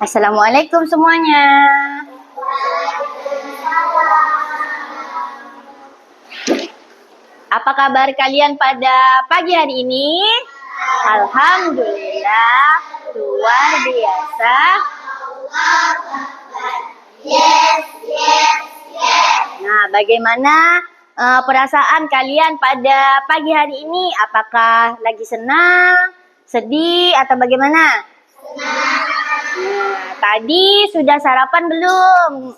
Assalamualaikum semuanya. Apa kabar kalian pada pagi hari ini? Alhamdulillah, luar biasa. Nah, bagaimana perasaan kalian pada pagi hari ini? Apakah lagi senang, sedih, atau bagaimana? Nah, tadi sudah sarapan belum?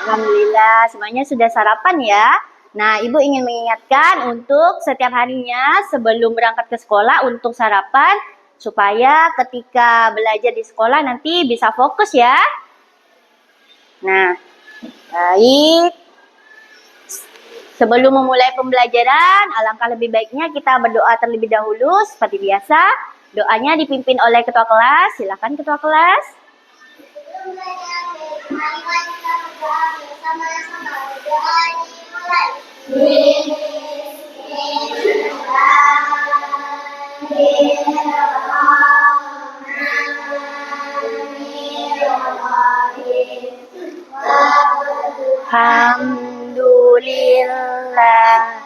Alhamdulillah, semuanya sudah sarapan ya. Nah, Ibu ingin mengingatkan untuk setiap harinya sebelum berangkat ke sekolah untuk sarapan supaya ketika belajar di sekolah nanti bisa fokus ya. Nah, baik. Sebelum memulai pembelajaran, alangkah lebih baiknya kita berdoa terlebih dahulu seperti biasa. Doanya dipimpin oleh ketua kelas. Silakan ketua kelas. Alhamdulillah.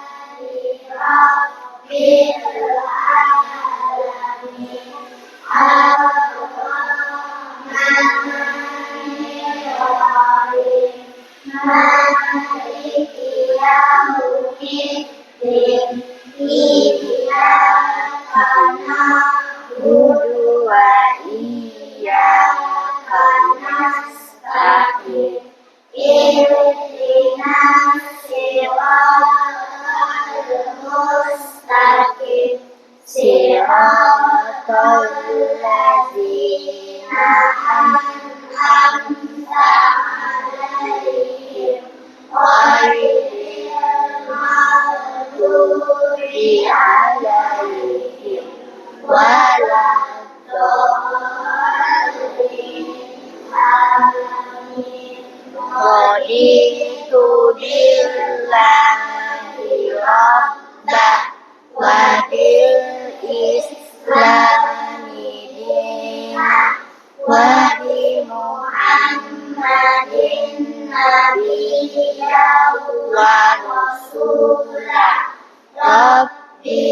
Raditu billahi rabbah wa bil islami dinah wa bi Muhammadin nabiyyan wa rasulah. Rabbi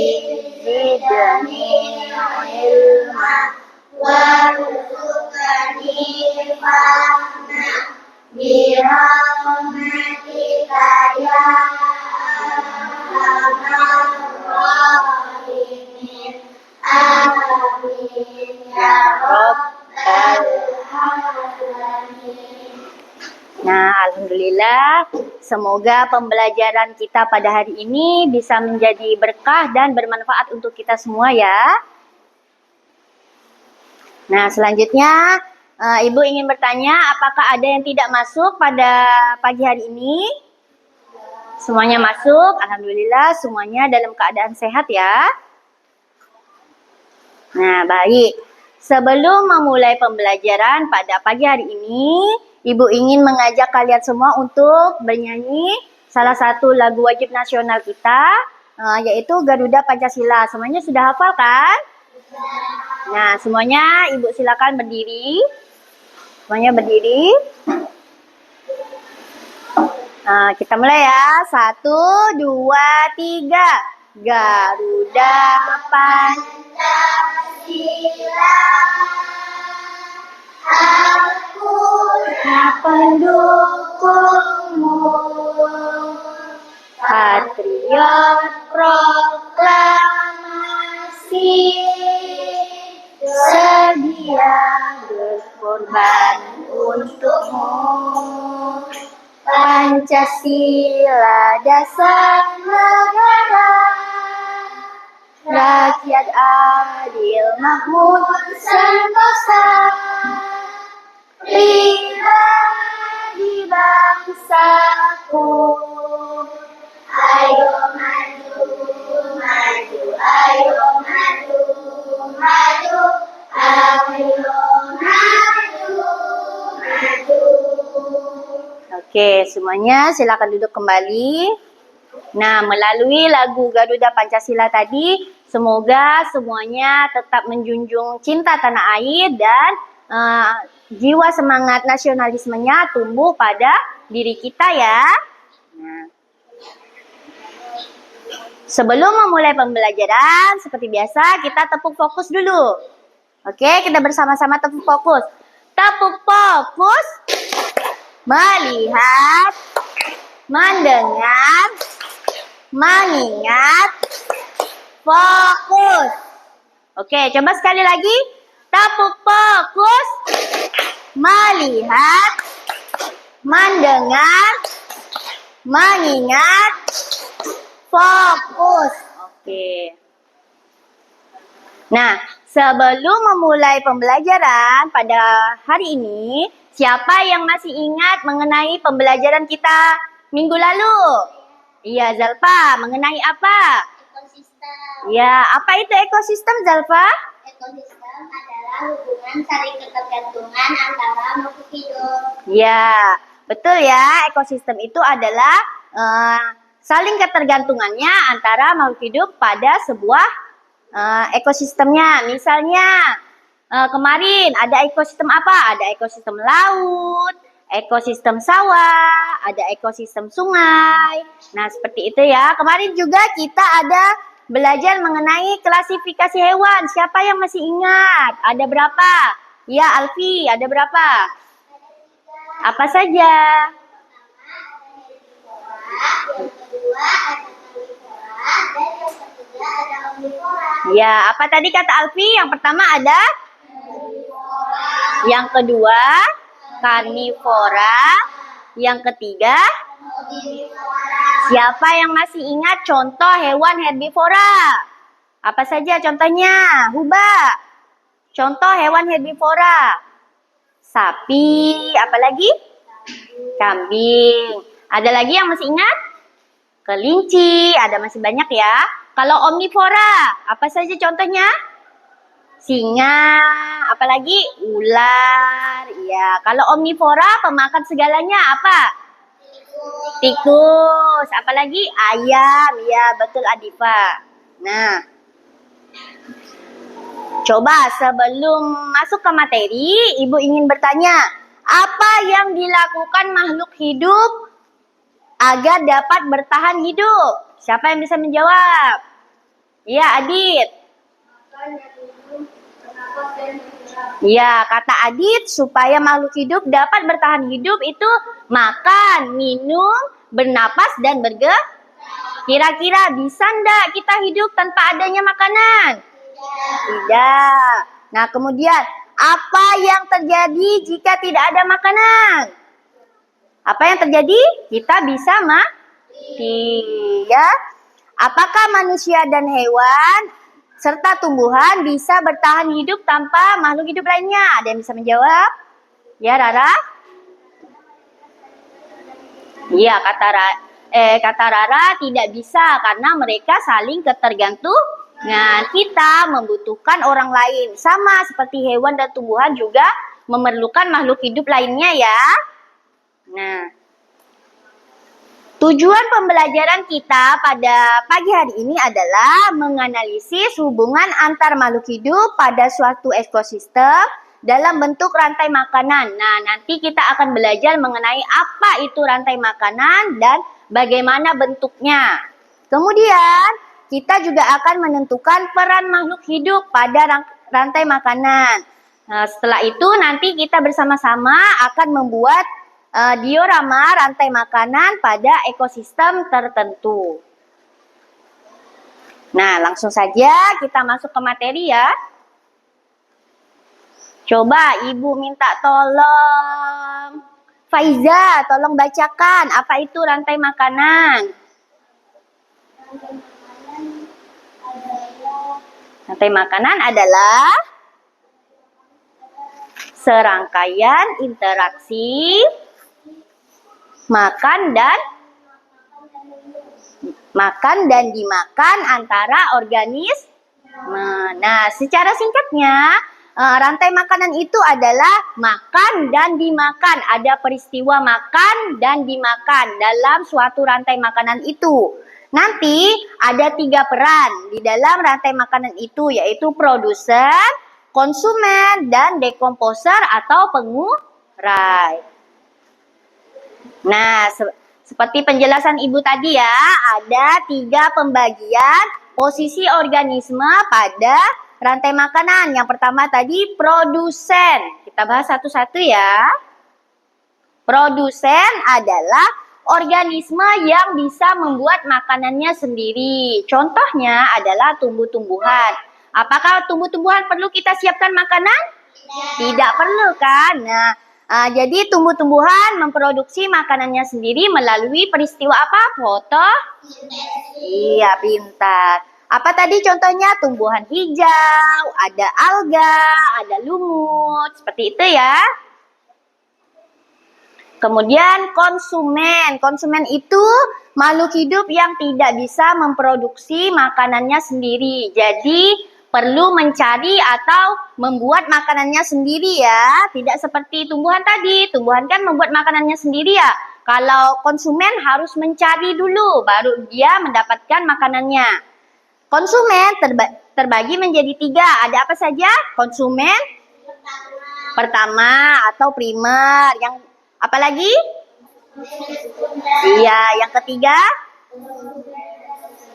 zidni ilma warzuqni fahma birahmatika ya arhamar rahimin. Amin ya rabbal alamin. Nah, alhamdulillah, semoga pembelajaran kita pada hari ini bisa menjadi berkah dan bermanfaat untuk kita semua ya. Nah, selanjutnya Ibu ingin bertanya, apakah ada yang tidak masuk pada pagi hari ini? Semuanya masuk, alhamdulillah, semuanya dalam keadaan sehat ya. Nah, baik. Sebelum memulai pembelajaran pada pagi hari ini, Ibu ingin mengajak kalian semua untuk bernyanyi salah satu lagu wajib nasional kita, yaitu Garuda Pancasila. Semuanya sudah hafal kan? Nah, semuanya Ibu silakan berdiri. Semuanya berdiri. Kita mulai ya. 1, 2, 3. Garuda Pancasila, aku pendukungmu, patriot proklamasi, sedia berkorban untukmu. Pancasila dasar negara, rakyat adil makmur sentosa, pribadi bangsaku. Ayo maju, maju, ayo maju, maju, ayo maju, maju. Oke, semuanya silakan duduk kembali. Nah, melalui lagu Garuda Pancasila tadi, semoga semuanya tetap menjunjung cinta tanah air dan jiwa semangat nasionalismenya tumbuh pada diri kita ya. Nah, sebelum memulai pembelajaran, seperti biasa kita tepuk fokus dulu. Oke, kita bersama-sama tepuk fokus. Tepuk fokus, melihat, mendengar, mengingat, fokus. Oke, coba sekali lagi. Tepuk fokus, melihat, mendengar, mengingat, fokus. Oke. Nah, sebelum memulai pembelajaran pada hari ini, siapa yang masih ingat mengenai pembelajaran kita minggu lalu? Iya, Zalfa. Mengenai apa? Ekosistem. Ya, apa itu ekosistem, Zalfa? Ekosistem adalah hubungan saling ketergantungan antara makhluk hidup. Ya, betul ya. Ekosistem itu adalah saling ketergantungannya antara makhluk hidup pada sebuah ekosistemnya. Misalnya, kemarin ada ekosistem apa? Ada ekosistem laut, ekosistem sawah, ada ekosistem sungai. Nah, seperti itu ya. Kemarin juga kita ada belajar mengenai klasifikasi hewan. Siapa yang masih ingat? Ada berapa? Ya, Alfi, ada berapa? Apa saja? Yang kedua ada karnivora dan yang ketiga ada omnivora. Ya, apa tadi kata Alfi? Yang pertama ada? Yang kedua, karnivora. Yang ketiga, siapa yang masih ingat contoh hewan herbivora? Apa saja contohnya? Huba. Contoh hewan herbivora. Sapi, apa lagi? Kambing. Ada lagi yang masih ingat? Kelinci, ada masih banyak ya. Kalau omnivora, apa saja contohnya? Singa, apalagi ular. Ya, kalau omnivora pemakan segalanya apa? Tikus, apalagi ayam. Ya, betul Adifa. Nah, coba sebelum masuk ke materi, Ibu ingin bertanya, apa yang dilakukan makhluk hidup agar dapat bertahan hidup? Siapa yang bisa menjawab? Ya, Adit. Ya, kata Adit, supaya makhluk hidup dapat bertahan hidup itu makan, minum, bernapas, dan bergerak. Kira-kira bisa enggak kita hidup tanpa adanya makanan? Tidak. Nah, kemudian apa yang terjadi jika tidak ada makanan? Apa yang terjadi? Kita bisa mati. Ya. Apakah manusia dan hewan serta tumbuhan bisa bertahan hidup tanpa makhluk hidup lainnya? Ada yang bisa menjawab? Ya, Rara? Iya, kata Rara tidak bisa karena mereka saling ketergantungan. Kita membutuhkan orang lain. Sama seperti hewan dan tumbuhan juga memerlukan makhluk hidup lainnya ya. Nah, tujuan pembelajaran kita pada pagi hari ini adalah menganalisis hubungan antar makhluk hidup pada suatu ekosistem dalam bentuk rantai makanan. Nah, nanti kita akan belajar mengenai apa itu rantai makanan dan bagaimana bentuknya. Kemudian, kita juga akan menentukan peran makhluk hidup pada rantai makanan. Nah, setelah itu nanti kita bersama-sama akan membuat diorama rantai makanan pada ekosistem tertentu. Nah, langsung saja kita masuk ke materi ya. Coba Ibu minta tolong. Faiza, tolong bacakan apa itu rantai makanan. Rantai makanan adalah serangkaian interaksi makan dan dimakan antara organisme. Nah, secara singkatnya, rantai makanan itu adalah makan dan dimakan. Ada peristiwa makan dan dimakan dalam suatu rantai makanan itu. Nanti ada 3 peran di dalam rantai makanan itu, yaitu produsen, konsumen, dan dekomposer atau pengurai. Nah, seperti penjelasan Ibu tadi ya, ada 3 pembagian posisi organisme pada rantai makanan. Yang pertama tadi produsen. Kita bahas satu-satu ya. Produsen adalah organisme yang bisa membuat makanannya sendiri. Contohnya adalah tumbuh-tumbuhan. Apakah tumbuh-tumbuhan perlu kita siapkan makanan? Tidak perlu kan? Nah, jadi tumbuh-tumbuhan memproduksi makanannya sendiri melalui peristiwa apa? Iya, pintar. Apa tadi contohnya? Tumbuhan hijau, ada alga, ada lumut. Seperti itu ya. Kemudian konsumen. Konsumen itu makhluk hidup yang tidak bisa memproduksi makanannya sendiri. Jadi perlu mencari atau membuat makanannya sendiri ya. Tidak seperti tumbuhan tadi. Tumbuhan kan membuat makanannya sendiri ya. Kalau konsumen harus mencari dulu baru dia mendapatkan makanannya. Konsumen terbagi menjadi 3. Ada apa saja? Konsumen pertama atau primer. Yang apalagi? Iya, yang ketiga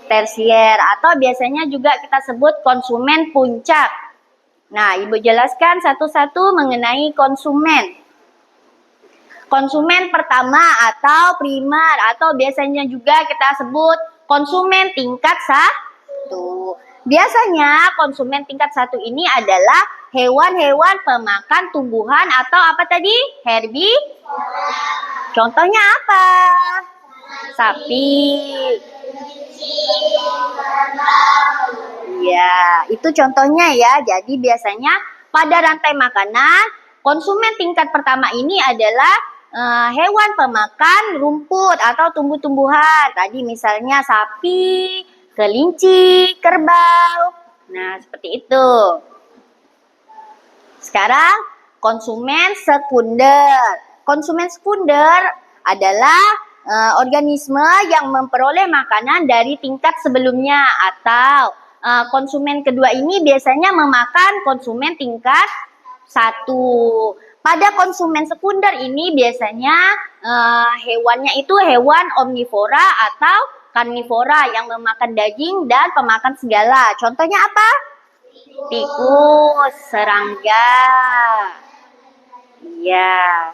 tersier atau biasanya juga kita sebut konsumen puncak. Nah, Ibu jelaskan satu-satu mengenai konsumen. Konsumen pertama atau primer atau biasanya juga kita sebut konsumen tingkat 1. Biasanya konsumen tingkat 1 ini adalah hewan-hewan pemakan tumbuhan atau apa tadi? Contohnya apa? Sapi. Ya, itu contohnya ya. Jadi biasanya pada rantai makanan, konsumen tingkat pertama ini adalah hewan pemakan rumput atau tumbuh-tumbuhan. Tadi misalnya sapi, kelinci, kerbau. Nah, seperti itu. Sekarang konsumen sekunder. Konsumen sekunder adalah organisme yang memperoleh makanan dari tingkat sebelumnya atau konsumen kedua ini biasanya memakan konsumen tingkat 1. Pada konsumen sekunder ini biasanya hewannya itu hewan omnivora atau karnivora yang memakan daging dan pemakan segala. Contohnya apa? Tikus, serangga. Iya.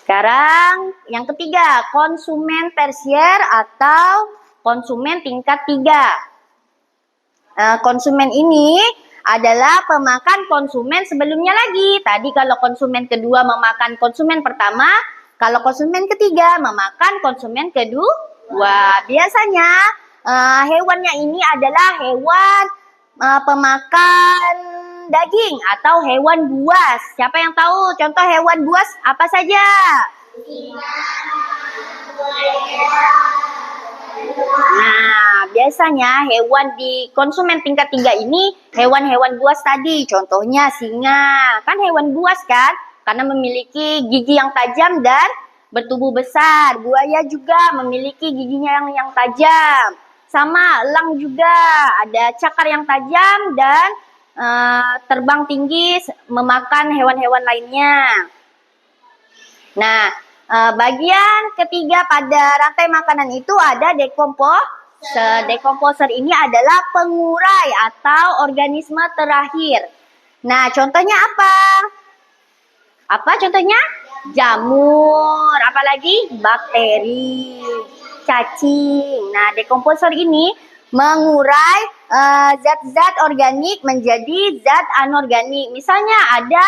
Sekarang yang ketiga, konsumen tersier atau konsumen tingkat 3. Konsumen ini adalah pemakan konsumen sebelumnya lagi. Tadi kalau konsumen kedua memakan konsumen pertama, kalau konsumen ketiga memakan konsumen kedua. Biasanya hewannya ini adalah hewan pemakan daging atau hewan buas. Siapa yang tahu contoh hewan buas apa saja? Nah, biasanya hewan di konsumen tingkat 3 ini hewan-hewan buas tadi. Contohnya singa. Kan hewan buas kan? Karena memiliki gigi yang tajam dan bertubuh besar. Buaya juga memiliki giginya yang tajam. Sama elang juga ada cakar yang tajam dan terbang tinggi memakan hewan-hewan lainnya. Nah, bagian ketiga pada rantai makanan itu ada dekomposer. Dekomposer ini adalah pengurai atau organisme terakhir. Nah, contohnya apa? Apa contohnya? Jamur, apalagi bakteri, cacing. Nah, dekomposer ini mengurai zat-zat organik menjadi zat anorganik. Misalnya ada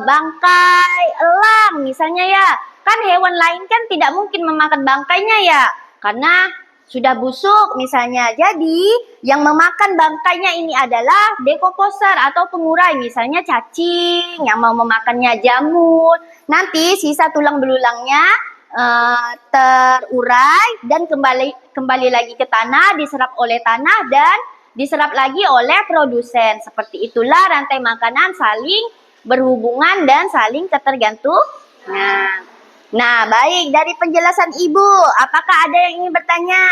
bangkai elang misalnya ya. Kan hewan lain kan tidak mungkin memakan bangkainya ya. Karena sudah busuk misalnya. Jadi yang memakan bangkainya ini adalah dekomposer atau pengurai. Misalnya cacing yang mau memakannya jamur. Nanti sisa tulang belulangnya terurai dan kembali lagi ke tanah, diserap oleh tanah dan diserap lagi oleh produsen. Seperti itulah rantai makanan saling berhubungan dan saling ketergantungan. Nah, baik dari penjelasan Ibu, apakah ada yang ingin bertanya?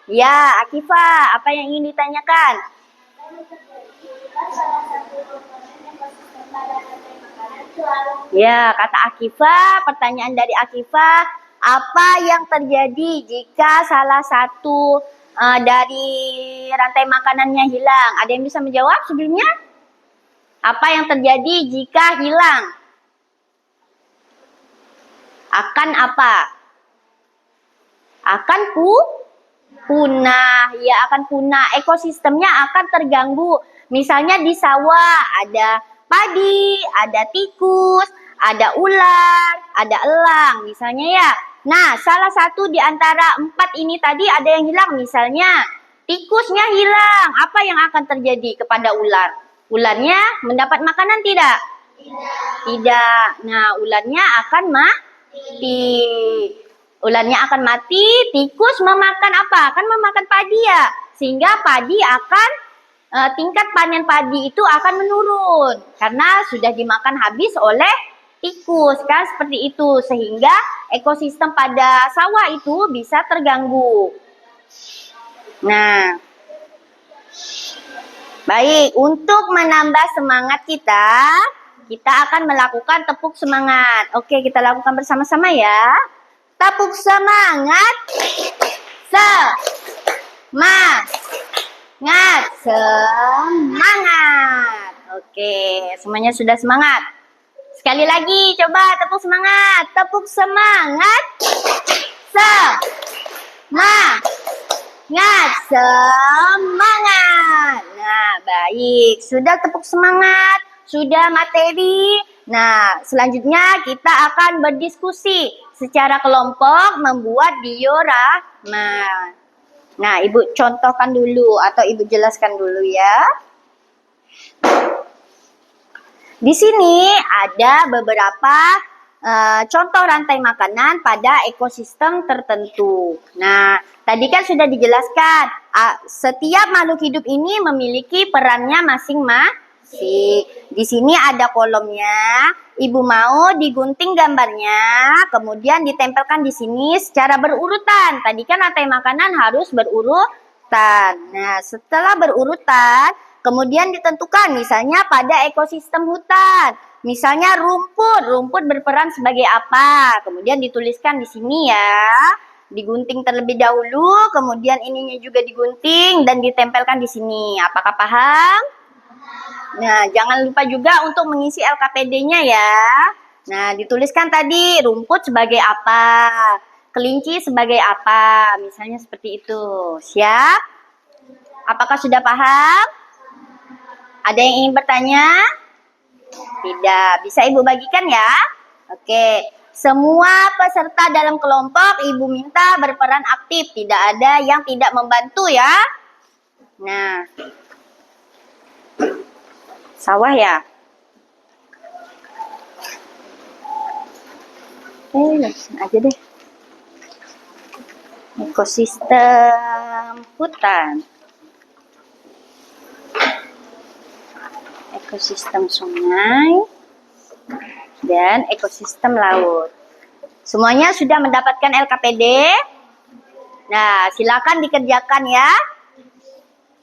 Ya, Akifah, apa yang ingin ditanyakan? salah satu komponen ekosistem pada rantai makanan itu apa? Ya, kata Akifah, pertanyaan dari Akifah, apa yang terjadi jika salah satu dari rantai makanannya hilang? Ada yang bisa menjawab sebelumnya? Apa yang terjadi jika hilang? Akan apa? Akan punah. Ya, akan punah. Ekosistemnya akan terganggu. Misalnya di sawah ada padi, ada tikus, ada ular, ada elang misalnya ya. Nah, salah satu di antara 4 ini tadi ada yang hilang. Misalnya tikusnya hilang. Apa yang akan terjadi kepada ular? Ularnya mendapat makanan tidak? Tidak. Nah, ularnya akan mati. Ularnya akan mati, tikus memakan apa? Kan memakan padi ya. Sehingga padi akan tingkat panen padi itu akan menurun karena sudah dimakan habis oleh tikus kan seperti itu, sehingga ekosistem pada sawah itu bisa terganggu. Nah, baik, untuk menambah semangat kita akan melakukan tepuk semangat. Oke, kita lakukan bersama-sama ya. Tepuk semangat. Semangat. Oke, semuanya sudah semangat. Sekali lagi, coba tepuk semangat. Tepuk semangat. Semangat. Nah, baik. Sudah tepuk semangat. Sudah materi. Nah, selanjutnya kita akan berdiskusi secara kelompok membuat diorama. Nah, Ibu contohkan dulu atau Ibu jelaskan dulu ya. Di sini ada beberapa contoh rantai makanan pada ekosistem tertentu. Nah, tadi kan sudah dijelaskan, setiap makhluk hidup ini memiliki perannya masing-masing. Di sini ada kolomnya. Ibu mau digunting gambarnya, kemudian ditempelkan di sini secara berurutan. Tadi kan rantai makanan harus berurutan. Nah, setelah berurutan, kemudian ditentukan misalnya pada ekosistem hutan. Misalnya rumput berperan sebagai apa? Kemudian dituliskan di sini ya. Digunting terlebih dahulu, kemudian ininya juga digunting dan ditempelkan di sini. Apakah paham? Nah, jangan lupa juga untuk mengisi LKPD-nya ya. Nah, dituliskan tadi rumput sebagai apa? Kelinci sebagai apa? Misalnya seperti itu. Siap? Apakah sudah paham? Ada yang ingin bertanya? Tidak. Bisa Ibu bagikan ya? Oke. Semua peserta dalam kelompok Ibu minta berperan aktif. Tidak ada yang tidak membantu ya. Nah. Sawah ya? Langsung aja deh. Ekosistem hutan. Ekosistem sungai, dan ekosistem laut. Semuanya sudah mendapatkan LKPD? Nah, silakan dikerjakan ya.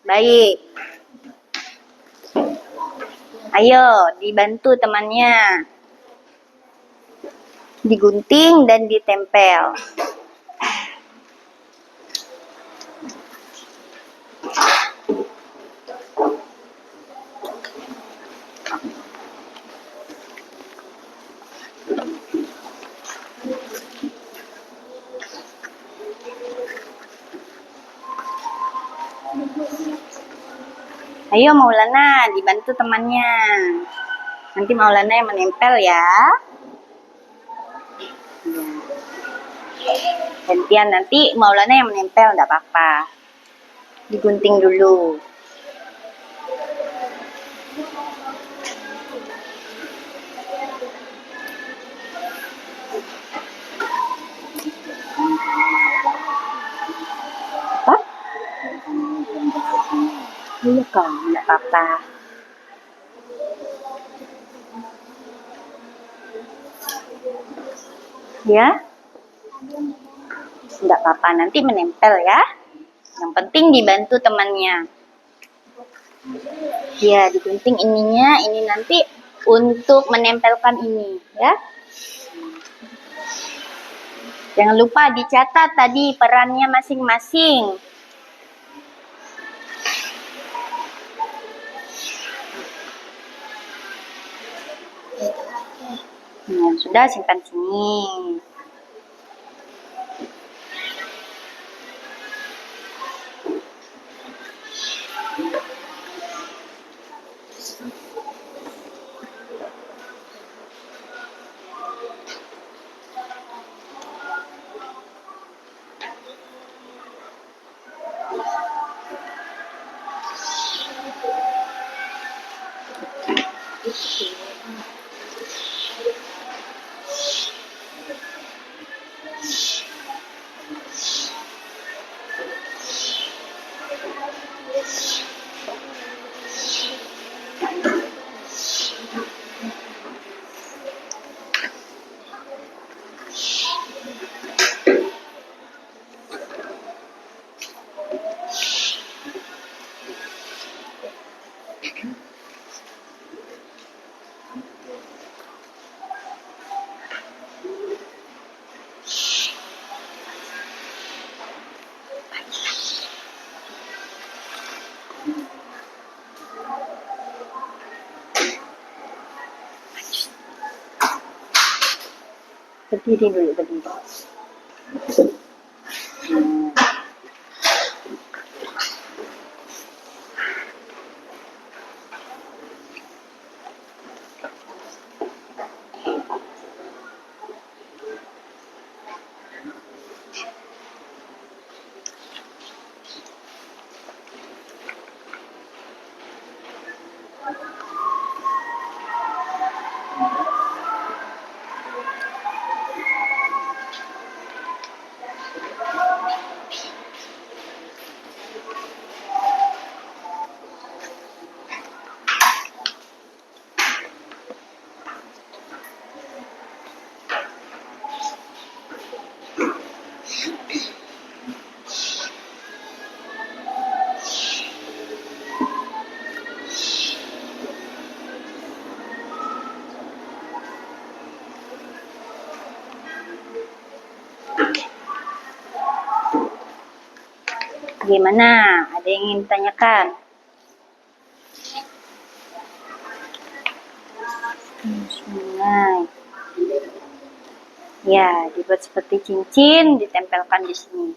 Baik. Ayo, dibantu temannya. Digunting dan ditempel. Ayo Maulana, dibantu temannya. Nanti Maulana yang menempel ya. Gantian nanti Maulana yang menempel, enggak apa-apa. Digunting dulu. Apa? Iya kan, enggak apa-apa. Ya? Enggak apa-apa, nanti menempel ya. Yang penting dibantu temannya. Ya, digunting ininya, ini nanti untuk menempelkan ini, ya. Jangan lupa dicatat tadi perannya masing-masing. Nah, sudah simpan sini. Berdiri dulu, berdiri. Gimana? Ada yang ingin ditanyakan? Sungai. Ya, dibuat seperti cincin, ditempelkan di sini.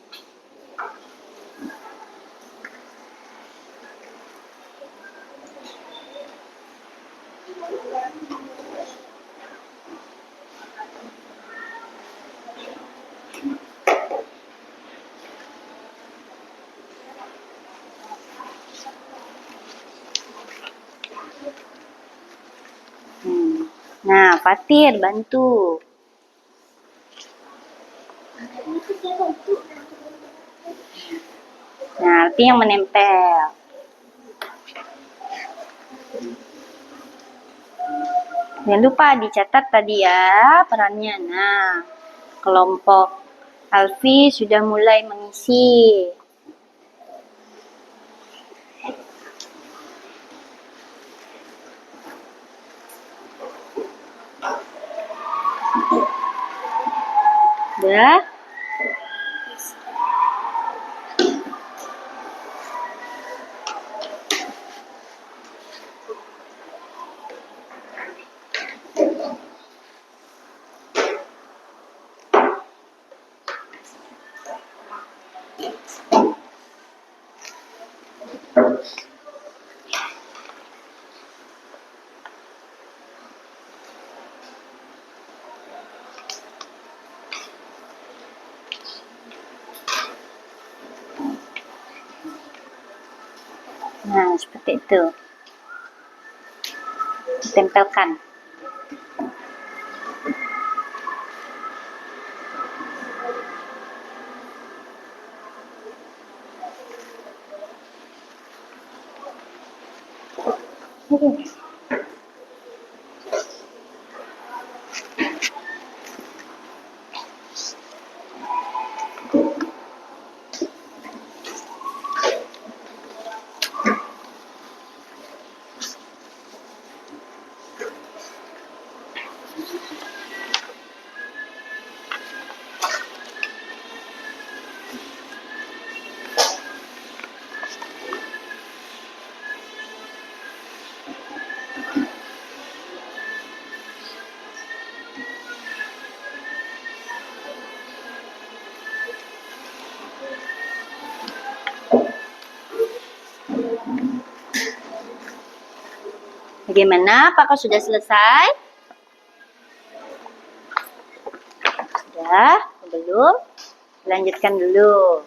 Nah, Fatir bantu. Nah, Alfi yang menempel. Jangan lupa dicatat tadi ya perannya. Nah, kelompok Alfi sudah mulai mengisi. Udah? Nah, seperti itu. Ditempelkan. Bagaimana? Apakah sudah selesai? Sudah? Belum? Lanjutkan dulu.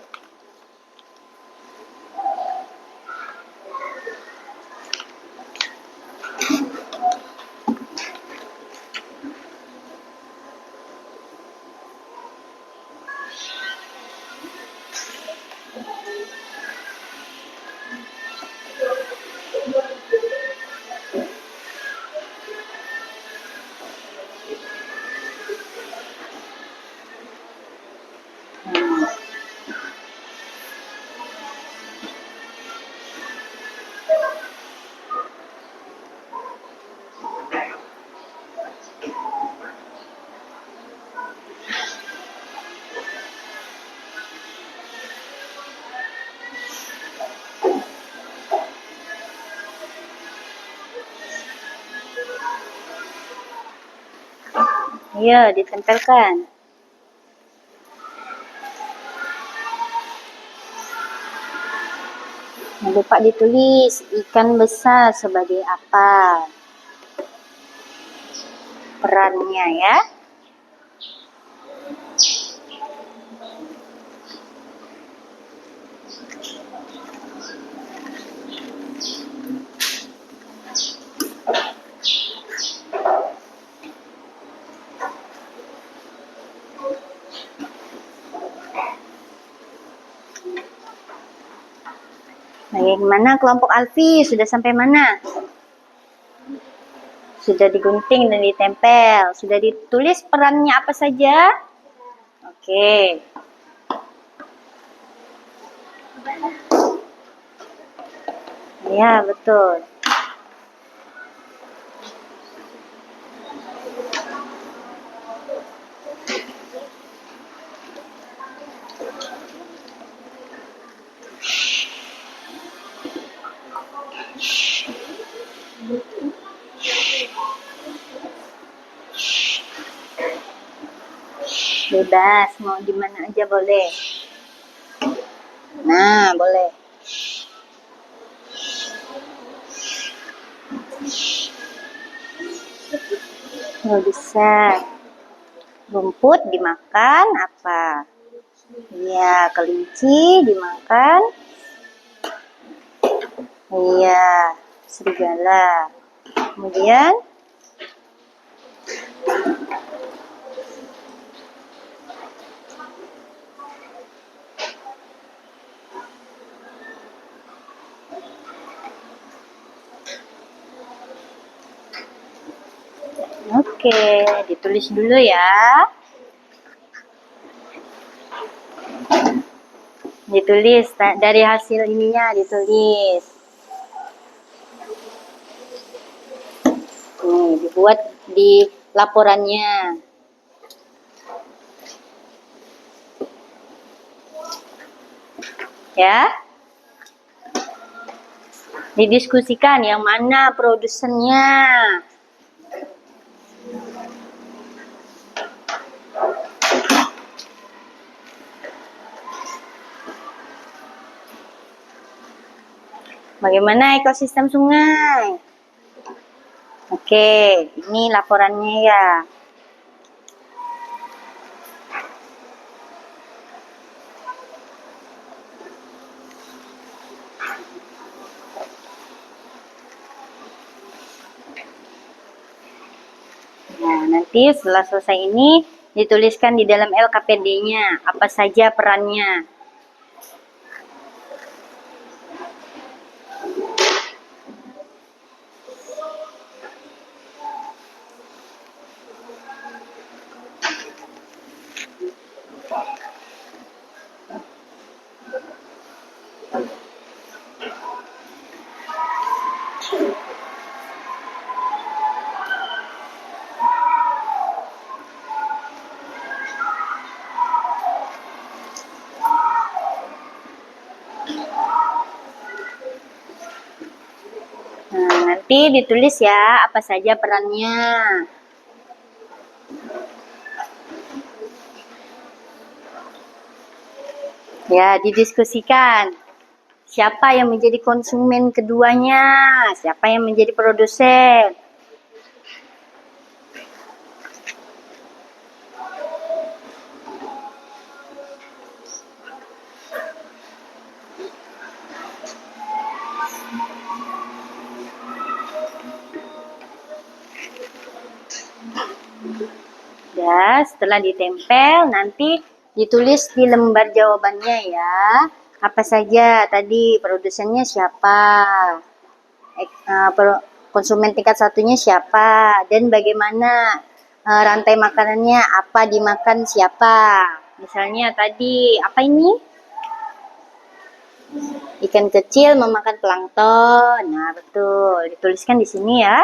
Ya, ditempelkan. Jangan lupa ditulis ikan besar sebagai apa perannya ya. Bagaimana kelompok Alfi? Sudah sampai mana? Sudah digunting dan ditempel. Sudah ditulis perannya apa saja? Oke. Ya, betul. Bebas, mau di mana aja boleh. Nah, boleh. Kalau bisa. Rumput dimakan apa? Iya, kelinci dimakan. Iya, serigala. Kemudian oke, ditulis dulu ya. Ditulis dari hasil ininya ditulis. Nih, dibuat di laporannya. Ya. Didiskusikan yang mana produsennya. Bagaimana ekosistem sungai? Oke, ini laporannya ya. Nah, nanti setelah selesai ini dituliskan di dalam LKPD-nya apa saja perannya. Nanti ditulis ya apa saja perannya. Ya, didiskusikan. Siapa yang menjadi konsumen keduanya? Siapa yang menjadi produsen? Ya, setelah ditempel nanti ditulis di lembar jawabannya ya. Apa saja tadi, produsennya siapa? Konsumen tingkat satunya siapa? Dan bagaimana rantai makanannya, apa dimakan siapa? Misalnya tadi, apa ini? Ikan kecil memakan plankton. Nah, betul. Dituliskan di sini ya.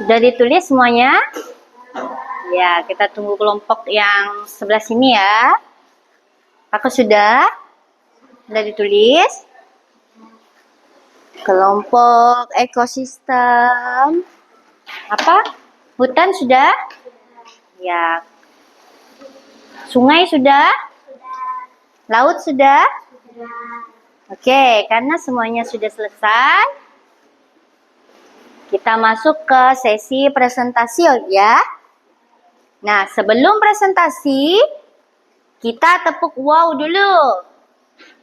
Sudah ditulis semuanya? Ya, kita tunggu kelompok yang sebelah sini ya. Aku sudah ditulis. Kelompok ekosistem. Apa? Hutan sudah? Ya. Sungai sudah? Laut sudah? Oke, karena semuanya sudah selesai, kita masuk ke sesi presentasi ya. Nah, sebelum presentasi, kita tepuk wow dulu.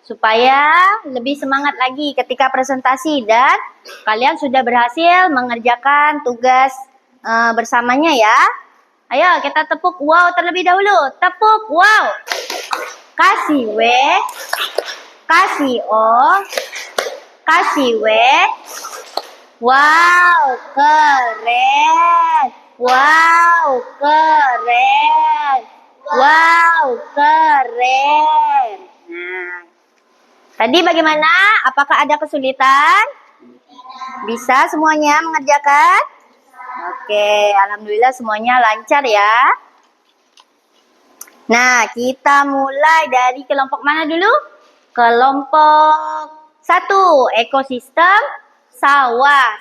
Supaya lebih semangat lagi ketika presentasi dan kalian sudah berhasil mengerjakan tugas bersamanya ya. Ayo kita tepuk wow terlebih dahulu. Tepuk wow. Kasih W. Kasih O. Kasih W. Wow, keren. Wow, keren. Wow, keren. Nah, tadi bagaimana? Apakah ada kesulitan? Bisa semuanya mengerjakan? Oke, alhamdulillah semuanya lancar ya. Nah, kita mulai dari kelompok mana dulu? Kelompok 1, ekosistem sawah.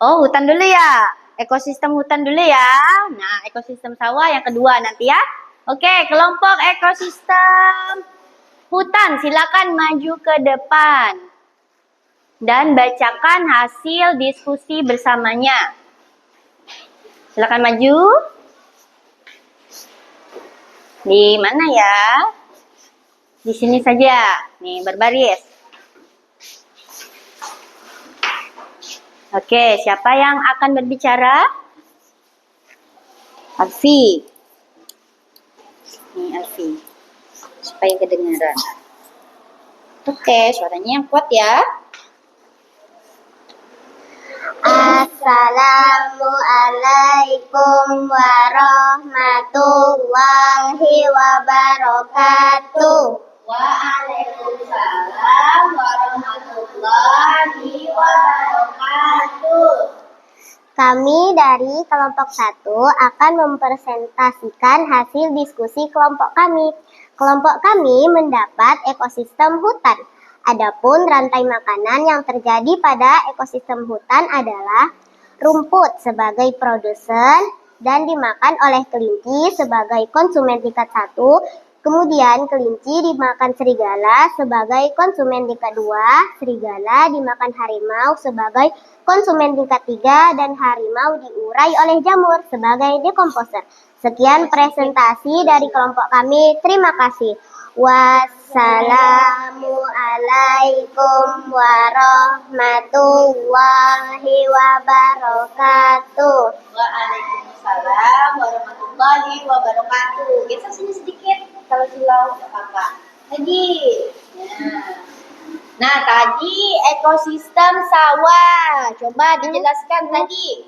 Oh, hutan dulu ya. Ekosistem hutan dulu ya. Nah, ekosistem sawah yang kedua nanti ya. Oke, kelompok ekosistem hutan, silakan maju ke depan. Dan bacakan hasil diskusi bersamanya. Silakan maju. Di mana ya? Di sini saja. Nih, berbaris. Oke, siapa yang akan berbicara? Alfi. Nih, Alfi. Supaya kedengaran. Oke, suaranya yang kuat ya. Assalamualaikum warahmatullahi wabarakatuh. Waalaikumsalam warahmatullahi wabarakatuh. Kami dari kelompok 1 akan mempresentasikan hasil diskusi kelompok kami. Kelompok kami mendapat ekosistem hutan. Adapun rantai makanan yang terjadi pada ekosistem hutan adalah rumput sebagai produsen dan dimakan oleh kelinci sebagai konsumen tingkat 1, kemudian kelinci dimakan serigala sebagai konsumen tingkat 2, serigala dimakan harimau sebagai konsumen tingkat 3, dan harimau diurai oleh jamur sebagai dekomposer. Sekian presentasi dari kelompok kami. Terima kasih. Wassalamualaikum warahmatullahi wabarakatuh. Waalaikumsalam warahmatullahi wabarakatuh. Geser sini sedikit kalau silau nggak apa-apa. Tadi. Nah, tadi ekosistem sawah. Coba dijelaskan tadi.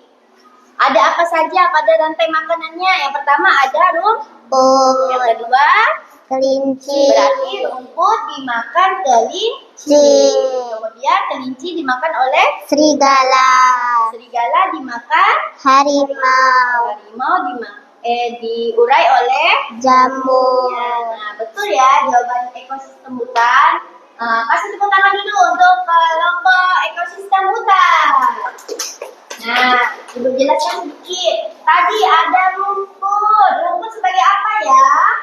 Ada apa saja pada rantai makanannya? Yang pertama ada rumput. Yang kedua, Kelinci. berarti rumput dimakan kelinci. Kemudian kelinci dimakan oleh Serigala. serigala dimakan Harimau. harimau diurai oleh Jamur. Nah, betul ya jawaban ekosistem hutan. Kasih tepuk tangan dulu untuk kelompok ekosistem hutan. Nah, Ibu jelaskan sedikit. Tadi ada rumput. Rumput sebagai apa ya?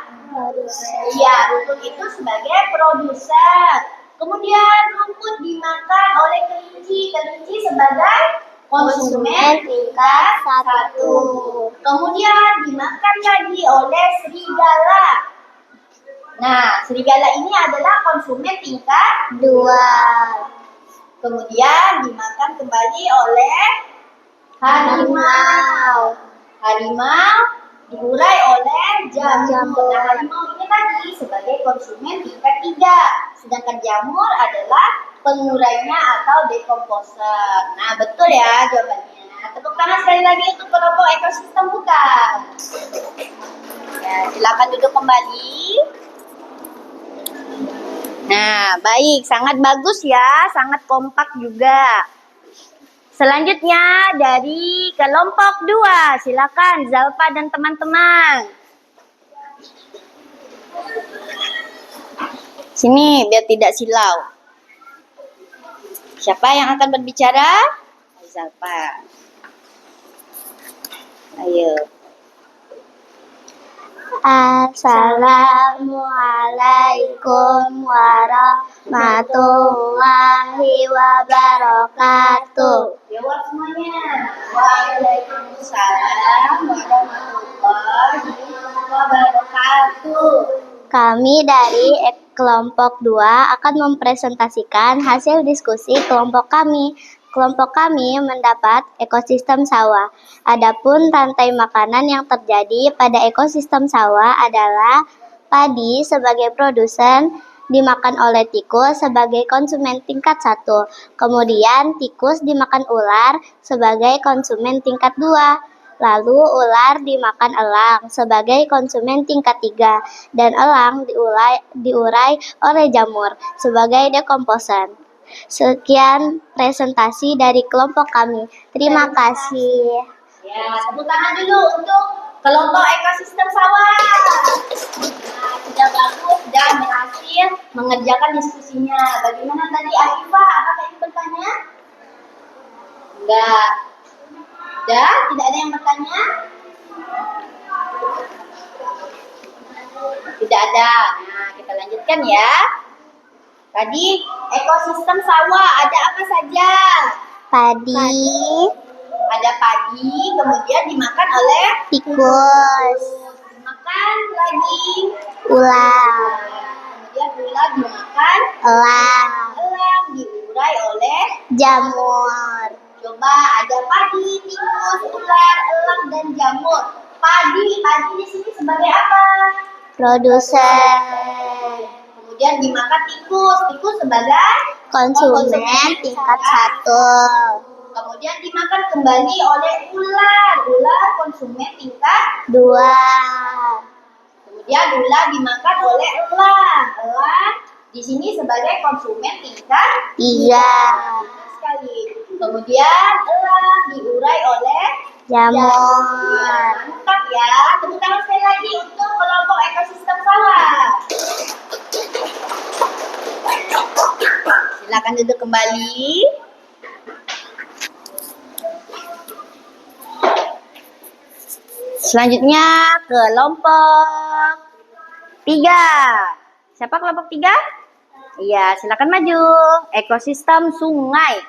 Iya, rumput itu sebagai produser. Kemudian rumput dimakan oleh kelinci. Kelinci sebagai konsumen tingkat 1. Kemudian dimakan lagi oleh serigala. Nah, serigala ini adalah konsumen tingkat 2. Kemudian dimakan kembali oleh harimau. Harimau diurai oleh jamur. Nah, harimau ini tadi sebagai konsumen tingkat 3. Sedangkan jamur adalah pengurainya atau dekomposer. Nah, betul ya jawabannya. Tepuk tangan sekali lagi untuk kelompok ekosistem hutan. Ya, silakan duduk kembali. Nah, baik, sangat bagus ya, sangat kompak juga. Selanjutnya dari kelompok 2, silakan Zalfa dan teman-teman. Sini biar tidak silau. Siapa yang akan berbicara? Zalfa. Ayo. Assalamualaikum warahmatullahi wabarakatuh. Jawab semuanya. Waalaikumsalam warahmatullahi wabarakatuh. Kami dari kelompok 2 akan mempresentasikan hasil diskusi kelompok kami. Kelompok kami mendapat ekosistem sawah. Adapun rantai makanan yang terjadi pada ekosistem sawah adalah padi sebagai produsen, dimakan oleh tikus sebagai konsumen tingkat 1. Kemudian tikus dimakan ular sebagai konsumen tingkat 2. Lalu ular dimakan elang sebagai konsumen tingkat 3. Dan elang diurai oleh jamur sebagai dekomposer. Sekian presentasi dari kelompok kami. Terima kasih. Ya, tepuk tangan dulu untuk kelompok ekosistem sawah. Nah, sudah bagus dan berhasil mengerjakan diskusinya. Bagaimana tadi Arifah? Apakah ingin bertanya? Enggak. Tidak ada yang bertanya? Tidak ada. Nah, kita lanjutkan ya. Tadi ekosistem sawah ada apa saja? Padi, Ada padi, kemudian dimakan oleh tikus, dimakan lagi ular, kemudian ular dimakan, elang, elang diurai oleh jamur, coba ada padi, tikus, ular, elang dan jamur. Padi di sini sebagai apa? produsen, Kemudian dimakan tikus sebagai konsumen tingkat 1. Kemudian dimakan kembali oleh ular. Ular konsumen tingkat 2. Kemudian ular dimakan oleh elang. Elang di sini sebagai konsumen tingkat 3. sekali. Kemudian elang diurai oleh Jamur. mantap ya. Tepuk tangan sekali lagi untuk kelompok ekosistem sawah. Silakan duduk kembali. Selanjutnya kelompok 3. Siapa kelompok 3? Iya, silakan maju. Ekosistem sungai.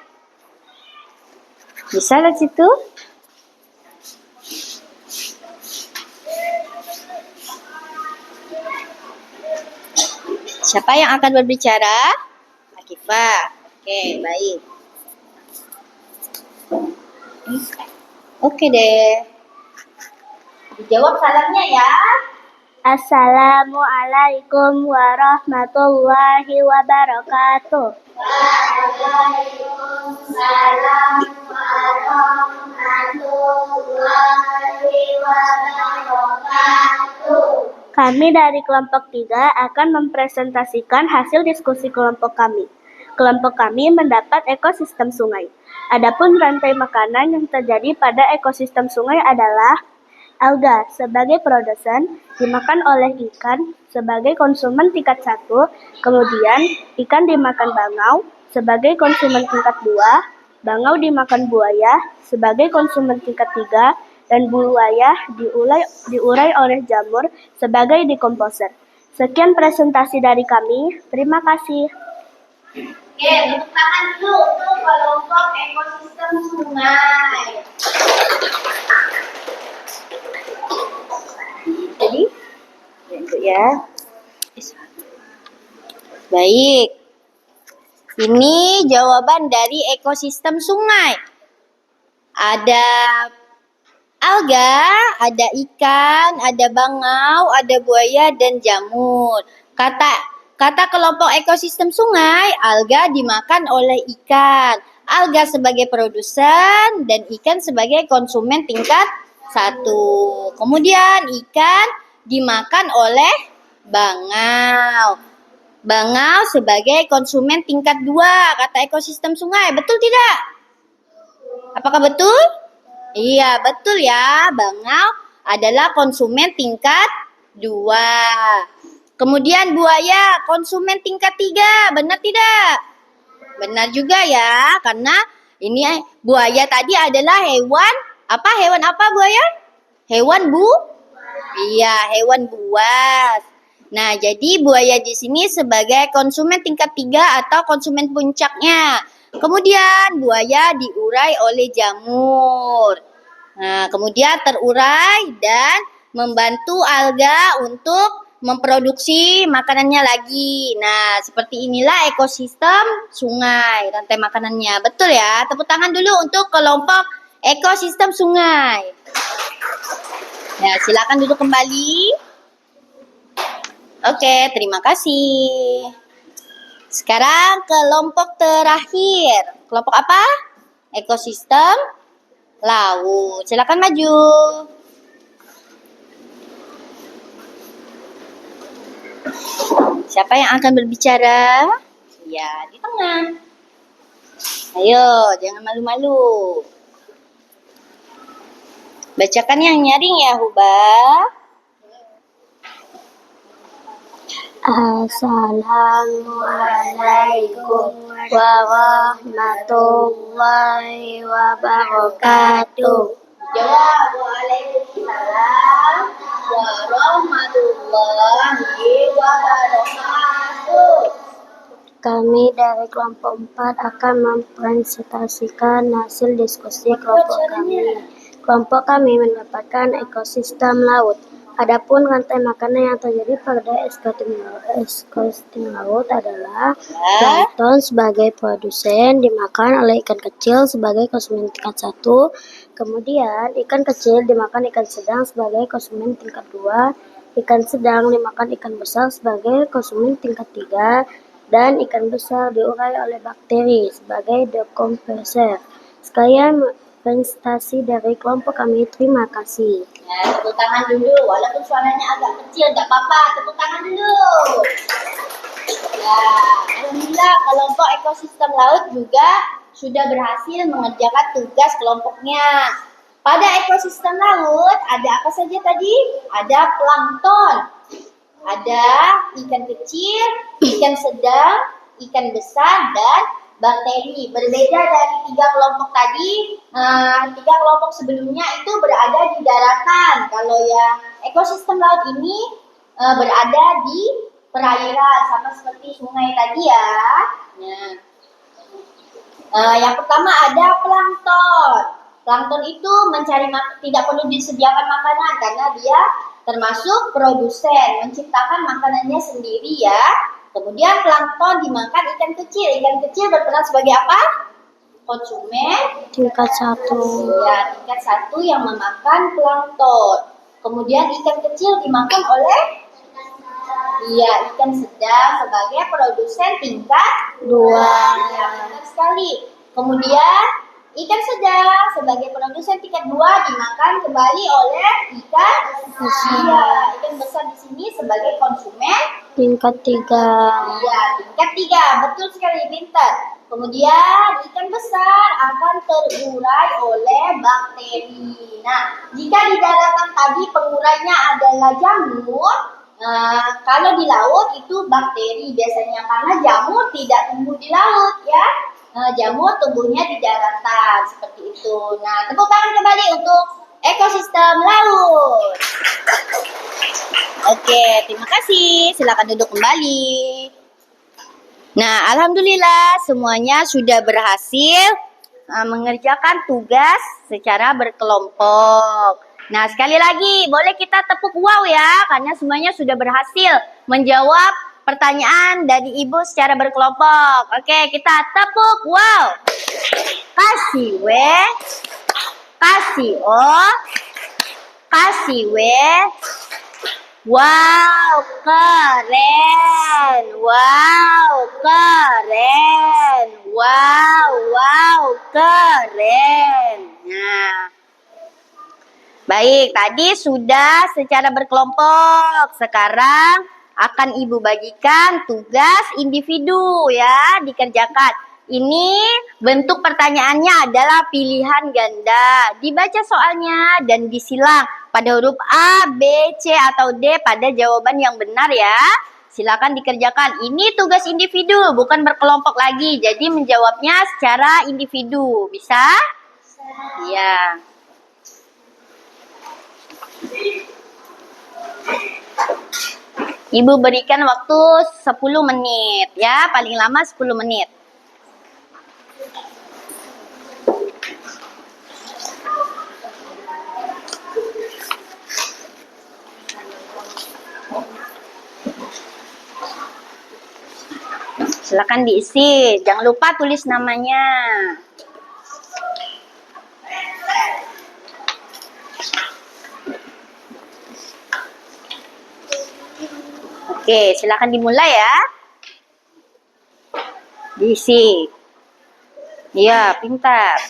Bisa lihat situ? Siapa yang akan berbicara? Akifah. Oke, baik. Oke deh. Dijawab salamnya ya. Assalamualaikum warahmatullahi wabarakatuh. Waalaikumsalam warahmatullahi wabarakatuh. Kami dari kelompok 3 akan mempresentasikan hasil diskusi kelompok kami. Kelompok kami mendapat ekosistem sungai. Adapun rantai makanan yang terjadi pada ekosistem sungai adalah alga sebagai produsen dimakan oleh ikan sebagai konsumen tingkat 1, kemudian ikan dimakan bangau sebagai konsumen tingkat 2, bangau dimakan buaya sebagai konsumen tingkat 3, dan buaya diurai oleh jamur sebagai dekomposer. Sekian presentasi dari kami. Terima kasih. Oke, tepuk tangan dulu untuk kelompok ekosistem sungai. Jadi, ya. Baik. Ini jawaban dari ekosistem sungai. Ada alga, ada ikan, ada bangau, ada buaya dan jamur. Kata kelompok ekosistem sungai, alga dimakan oleh ikan. Alga sebagai produsen dan ikan sebagai konsumen tingkat 1. Kemudian ikan dimakan oleh bangau. Bangau sebagai konsumen tingkat 2, kata ekosistem sungai. Betul tidak? Apakah betul? Iya, betul ya. Bangau adalah konsumen tingkat 2. Kemudian buaya konsumen tingkat 3. Benar tidak? Benar juga ya. Karena ini buaya tadi adalah hewan apa? Hewan apa buaya? Hewan Iya, hewan buas. Nah, jadi buaya di sini sebagai konsumen tingkat 3 atau konsumen puncaknya. Kemudian buaya diurai oleh jamur. Nah, kemudian terurai dan membantu alga untuk memproduksi makanannya lagi. Nah, seperti inilah ekosistem sungai, rantai makanannya. Betul ya? Tepuk tangan dulu untuk kelompok ekosistem sungai. Nah, silakan duduk kembali. Oke, terima kasih. Sekarang kelompok terakhir. Kelompok apa? Ekosistem laut. Silakan maju. Siapa yang akan berbicara? Ya, di tengah. Ayo, jangan malu-malu. Bacakan yang nyaring ya, Huba. Assalamualaikum warahmatullahi wabarakatuh. Jawab, waalaikumsalam warahmatullahi wabarakatuh. Kami dari kelompok 4 akan mempresentasikan hasil diskusi kelompok kami. Kelompok kami mendapatkan ekosistem laut. Adapun rantai makanan yang terjadi pada ekosistem laut adalah plankton sebagai produsen dimakan oleh ikan kecil sebagai konsumen tingkat 1, kemudian ikan kecil dimakan ikan sedang sebagai konsumen tingkat 2, ikan sedang dimakan ikan besar sebagai konsumen tingkat 3, dan ikan besar diurai oleh bakteri sebagai dekomposer. Sekian presentasi dari kelompok kami. Terima kasih. Ya, tepuk tangan dulu. Walaupun suaranya agak kecil, nggak apa-apa. Tepuk tangan dulu. Ya, alhamdulillah kelompok ekosistem laut juga sudah berhasil mengerjakan tugas kelompoknya. Pada ekosistem laut ada apa saja tadi? Ada plankton, ada ikan kecil, ikan sedang, ikan besar, dan bakteri. Berbeda dari tiga kelompok tadi, tiga kelompok sebelumnya itu berada di daratan. Kalau yang ekosistem laut ini berada di perairan, sama seperti sungai tadi ya. Yang pertama ada plankton. Plankton itu mencari tidak perlu disediakan makanan karena dia termasuk produsen, menciptakan makanannya sendiri ya. Kemudian plankton dimakan ikan kecil. Ikan kecil berperan sebagai apa? Konsumen Tingkat 1. ya, tingkat 1 yang memakan plankton. Kemudian ikan kecil dimakan oleh ikan sedang sebagai produsen tingkat 2. Ya, benar sekali. Kemudian ikan sedang sebagai produsen tingkat 2 dimakan kembali oleh ikan besar. Ikan besar di sini sebagai konsumen Tingkat 3. iya, tingkat 3. Betul sekali, pintar. Kemudian ikan besar akan terurai oleh bakteri. Nah, jika di daratan tadi pengurainya adalah jamur, kalau di laut itu bakteri biasanya karena jamur tidak tumbuh di laut ya. Jamur tumbuhnya di daratan seperti itu. Nah, tepuk tangan kembali untuk ekosistem laut. Oke, terima kasih. Silakan duduk kembali. Nah, alhamdulillah semuanya sudah berhasil mengerjakan tugas secara berkelompok. Nah, sekali lagi boleh kita tepuk wow ya, karena semuanya sudah berhasil menjawab pertanyaan dari Ibu secara berkelompok. Oke, kita tepuk wow. Kasih W, kasih O, kasih W. Wow, keren. Wow, keren. Wow, keren. Nah, baik, tadi sudah secara berkelompok. Sekarang akan Ibu bagikan tugas individu ya, dikerjakan. Ini bentuk pertanyaannya adalah pilihan ganda. Dibaca soalnya dan disilang pada huruf A, B, C, atau D pada jawaban yang benar ya. Silakan dikerjakan. Ini tugas individu, bukan berkelompok lagi. Jadi menjawabnya secara individu. Bisa? Iya. Ibu berikan waktu 10 menit ya, paling lama 10 menit. Silakan diisi, jangan lupa tulis namanya. Oke, silakan dimulai ya. Diisi. Iya, pintar.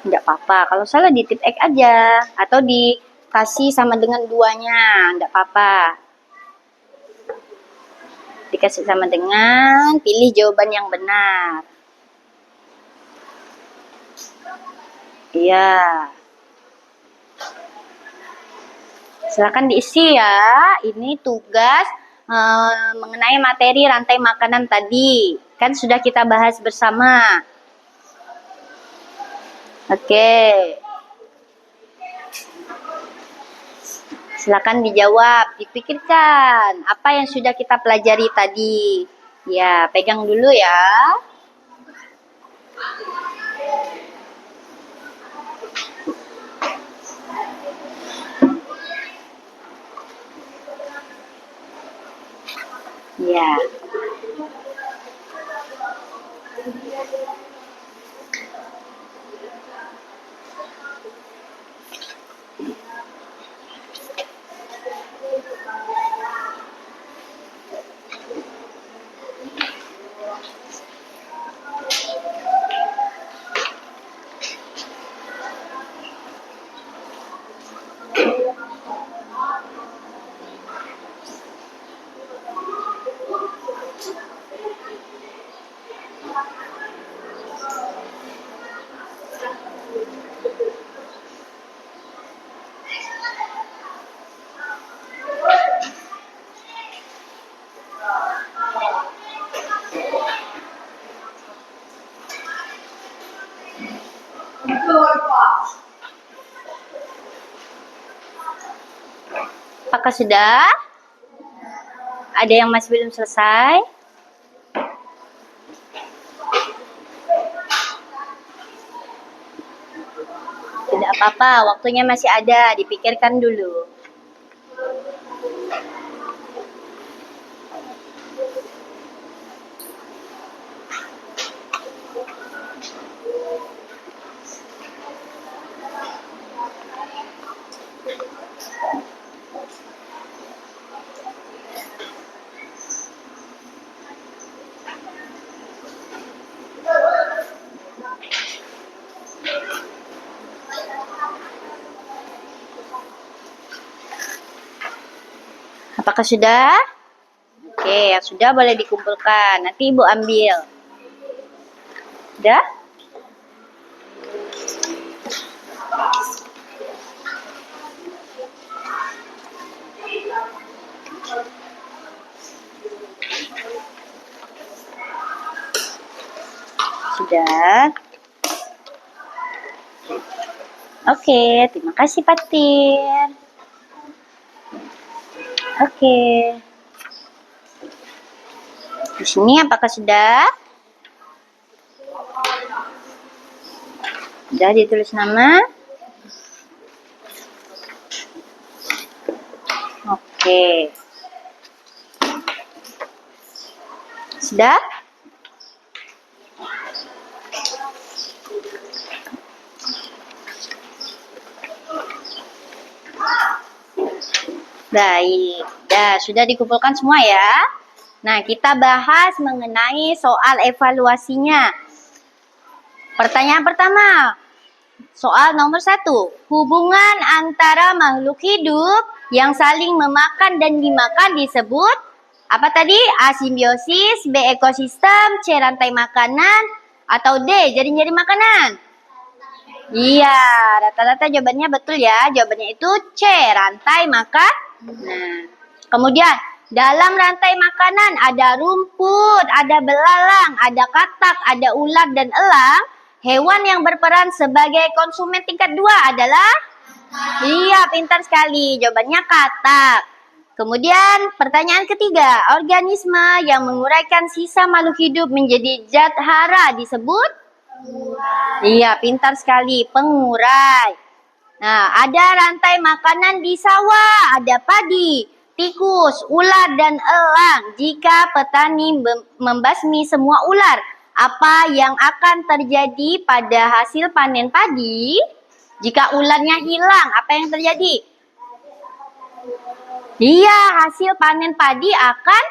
Enggak apa-apa, kalau salah ditip X aja atau dikasih sama dengan duanya, enggak apa-apa. Dikasih sama dengan pilih jawaban yang benar. Iya. Silakan diisi ya. Ini tugas mengenai materi rantai makanan tadi. Kan sudah kita bahas bersama. Oke. Silakan dijawab, dipikirkan apa yang sudah kita pelajari tadi. Ya, pegang dulu ya. Ya. Apakah sudah? Ada yang masih belum selesai? Tidak apa-apa, waktunya masih ada, dipikirkan dulu. Apakah sudah? Oke, yang sudah boleh dikumpulkan. Nanti Ibu ambil. Sudah? Sudah. Oke, terima kasih Fatir. Oke. Di sini apakah sudah? Sudah ditulis nama? Oke. Sudah? Baik, sudah dikumpulkan semua ya. Nah, kita bahas mengenai soal evaluasinya. Pertanyaan pertama, soal nomor 1. Hubungan antara makhluk hidup yang saling memakan dan dimakan disebut apa tadi? A. Simbiosis, B. Ekosistem, C. Rantai makanan, atau D. Jaring-jaring makanan? Iya, rata-rata jawabannya betul ya. Jawabannya itu C. Rantai makanan. Nah, kemudian dalam rantai makanan ada rumput, ada belalang, ada katak, ada ulat dan elang. Hewan yang berperan sebagai konsumen tingkat 2 adalah? Iya, pintar sekali. Jawabannya katak. Kemudian pertanyaan ketiga, organisme yang menguraikan sisa makhluk hidup menjadi zat hara disebut? Iya, pintar sekali. Pengurai. Nah, ada rantai makanan di sawah, ada padi, tikus, ular, dan elang. Jika petani membasmi semua ular, apa yang akan terjadi pada hasil panen padi? Jika ularnya hilang, apa yang terjadi? Iya, hasil panen padi akan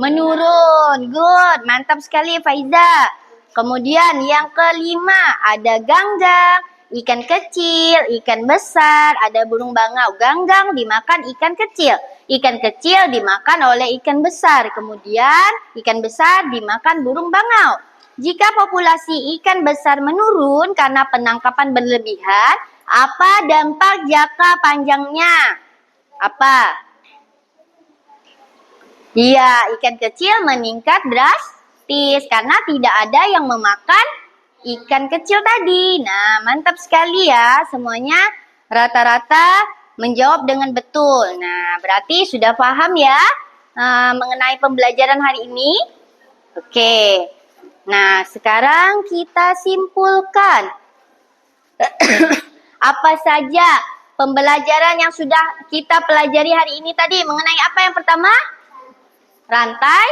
menurun. Good, mantap sekali Faiza. Kemudian yang kelima, ada ganggang, ikan kecil, ikan besar, ada burung bangau. Ganggang dimakan ikan kecil. Ikan kecil dimakan oleh ikan besar. Kemudian ikan besar dimakan burung bangau. Jika populasi ikan besar menurun karena penangkapan berlebihan, apa dampak jangka panjangnya? Apa? Iya, ikan kecil meningkat drastis karena tidak ada yang memakan ikan kecil tadi. Nah, mantap sekali ya. Semuanya rata-rata menjawab dengan betul. Nah, berarti sudah paham ya mengenai pembelajaran hari ini? Oke. Nah, sekarang kita simpulkan. Apa saja pembelajaran yang sudah kita pelajari hari ini tadi? Mengenai apa yang pertama? Rantai.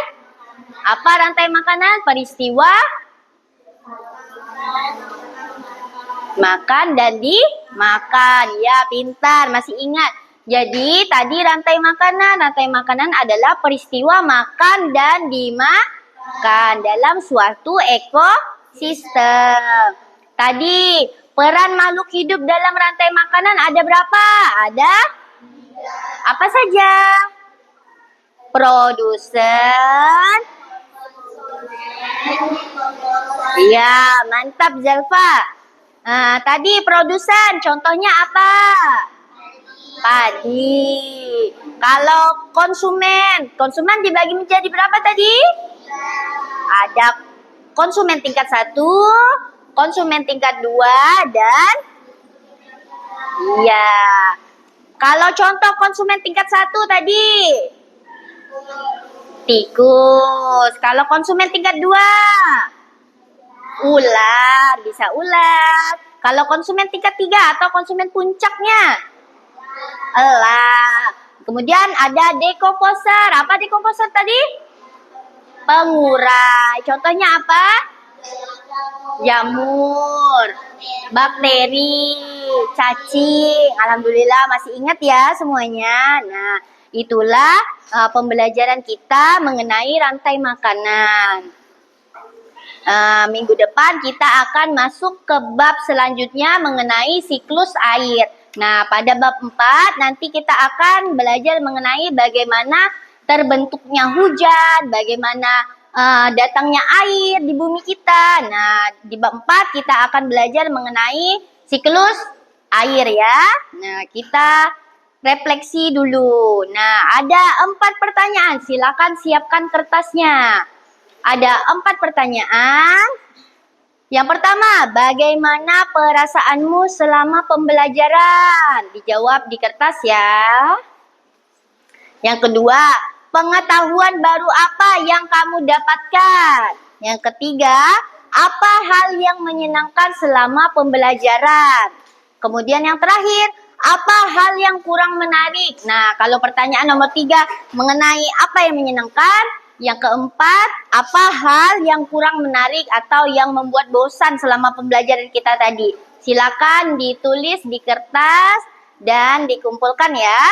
Apa rantai makanan? Peristiwa makan dan dimakan. Ya, pintar. Masih ingat. Jadi, tadi rantai makanan adalah peristiwa makan dan dimakan dalam suatu ekosistem. Tadi, peran makhluk hidup dalam rantai makanan ada berapa? Ada apa saja? Produsen. Iya, mantap Zalfa. Nah, tadi produsen, contohnya apa? Padi. Kalau konsumen dibagi menjadi berapa tadi? Ada konsumen tingkat 1, konsumen tingkat 2, dan iya. Kalau contoh konsumen tingkat 1 tadi, tikus. Kalau konsumen tingkat 2, ular, bisa ular. Kalau konsumen tingkat 3 atau konsumen puncaknya, elang. Kemudian ada dekomposer. Apa dekomposer tadi? Pengurai. Contohnya apa? Jamur, bakteri, cacing. Alhamdulillah masih ingat ya semuanya. Nah, itulah pembelajaran kita mengenai rantai makanan. Minggu depan kita akan masuk ke bab selanjutnya mengenai siklus air. Nah, pada bab 4 nanti kita akan belajar mengenai bagaimana terbentuknya hujan, bagaimana datangnya air di bumi kita. Nah, di bab 4 kita akan belajar mengenai siklus air ya. Nah, kita refleksi dulu. Nah, ada 4 pertanyaan. Silakan siapkan kertasnya. Ada 4 pertanyaan. Yang pertama, bagaimana perasaanmu selama pembelajaran? Dijawab di kertas ya. Yang kedua, pengetahuan baru apa yang kamu dapatkan? Yang ketiga, apa hal yang menyenangkan selama pembelajaran? Kemudian yang terakhir, apa hal yang kurang menarik? Nah, kalau pertanyaan nomor 3 mengenai apa yang menyenangkan, yang keempat, apa hal yang kurang menarik atau yang membuat bosan selama pembelajaran kita tadi? Silakan ditulis di kertas dan dikumpulkan ya.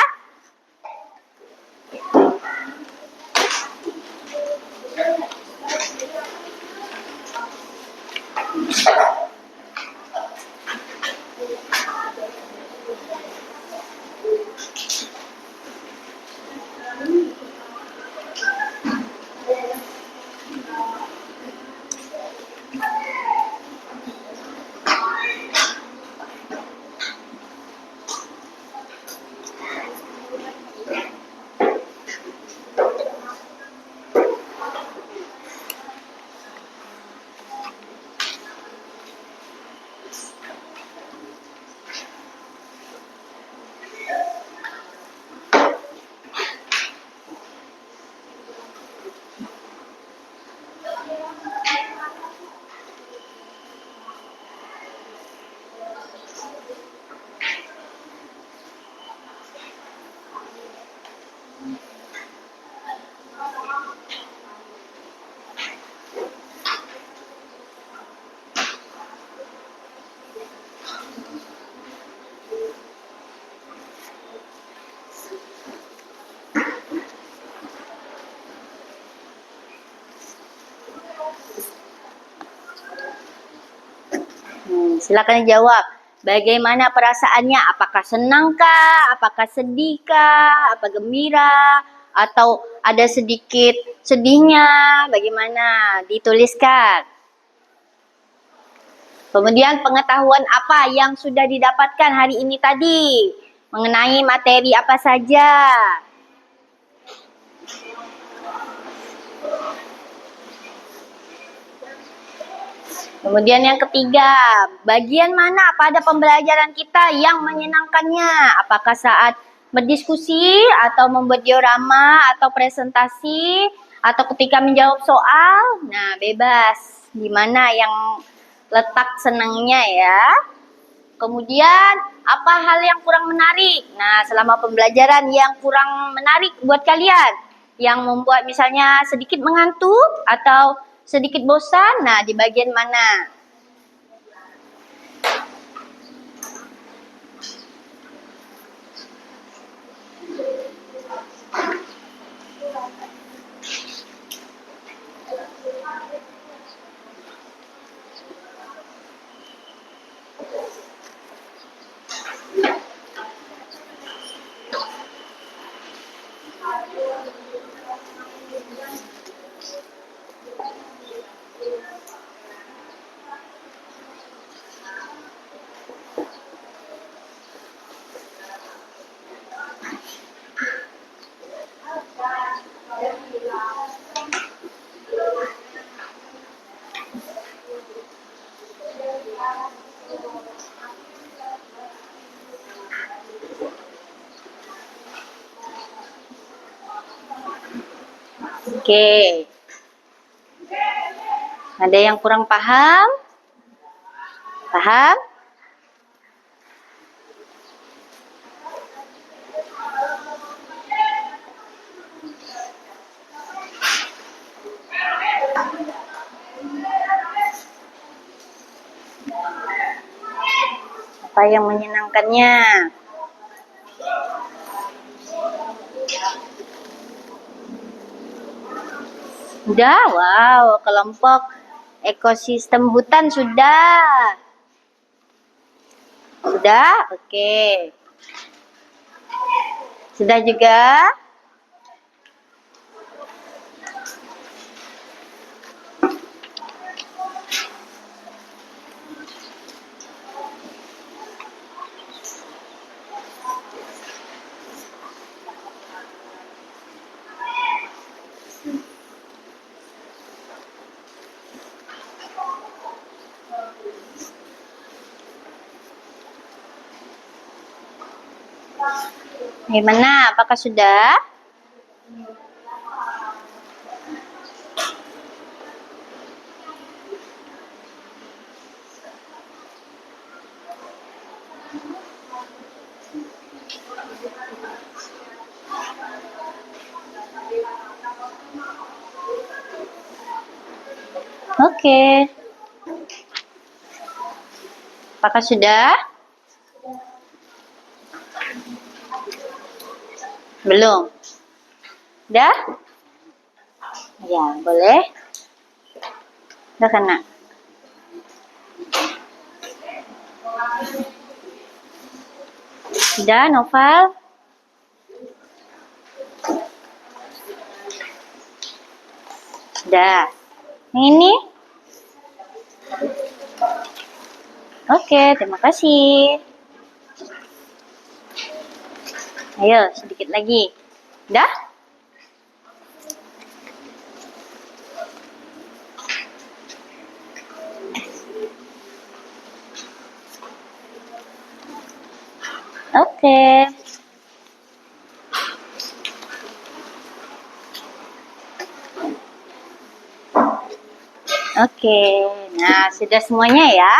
Silakan jawab. Bagaimana perasaannya? Apakah senangkah? Apakah sedihkah? Apa gembira? Atau ada sedikit sedihnya? Bagaimana? Dituliskan. Kemudian pengetahuan apa yang sudah didapatkan hari ini tadi? Mengenai materi apa saja? Kemudian yang ketiga, bagian mana pada pembelajaran kita yang menyenangkannya? Apakah saat berdiskusi atau membuat diorama atau presentasi atau ketika menjawab soal? Nah, bebas. Di mana yang letak senangnya ya? Kemudian, apa hal yang kurang menarik? Nah, selama pembelajaran yang kurang menarik buat kalian, yang membuat misalnya sedikit mengantuk atau sedikit bosan, nah di bagian mana? Oke. Ada yang kurang paham? Paham? Apa yang menyenangkannya? Sudah, wow, kelompok ekosistem hutan sudah. Sudah, oke. Sudah juga? Gimana? Apakah sudah? Oke. Apakah sudah? Belum? Udah? Ya, boleh. Udah kena. Sudah, Noval? Sudah. Yang ini? Oke, terima kasih. Ayo, sedikit lagi. Udah? Oke. Oke, nah sudah semuanya ya.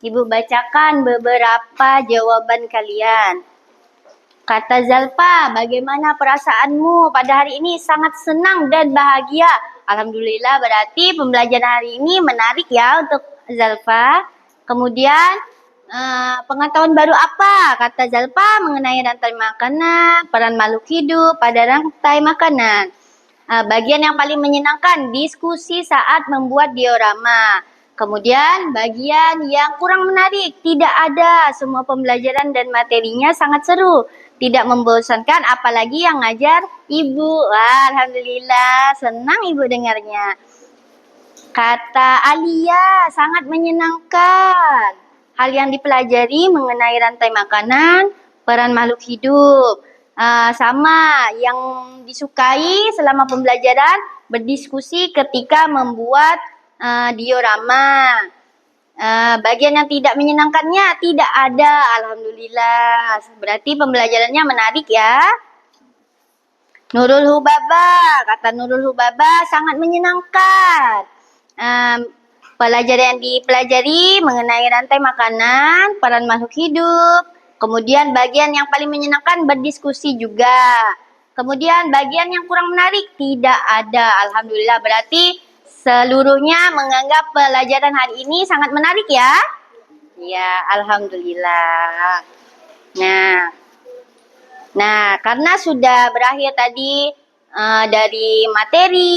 Ibu bacakan beberapa jawaban kalian. Kata Zalfa, bagaimana perasaanmu pada hari ini? Sangat senang dan bahagia. Alhamdulillah, berarti pembelajaran hari ini menarik ya untuk Zalfa. Kemudian, pengetahuan baru apa? Kata Zalfa mengenai rantai makanan, peran makhluk hidup pada rantai makanan. Bagian yang paling menyenangkan, diskusi saat membuat diorama. Kemudian bagian yang kurang menarik, tidak ada. Semua pembelajaran dan materinya sangat seru. Tidak membosankan, apalagi yang ngajar ibu. Wah, alhamdulillah, senang ibu dengarnya. Kata Alia, sangat menyenangkan. Hal yang dipelajari mengenai rantai makanan, peran makhluk hidup. Sama yang disukai selama pembelajaran, berdiskusi ketika membuat diorama. Bagian yang tidak menyenangkannya tidak ada, alhamdulillah. Berarti pembelajarannya menarik ya. Nurul Hubaba, kata Nurul Hubaba sangat menyenangkan. Pelajaran yang dipelajari mengenai rantai makanan, peran makhluk hidup. Kemudian bagian yang paling menyenangkan berdiskusi juga. Kemudian bagian yang kurang menarik tidak ada, alhamdulillah. Berarti seluruhnya menganggap pelajaran hari ini sangat menarik ya. Ya, alhamdulillah. Nah, karena sudah berakhir tadi dari materi,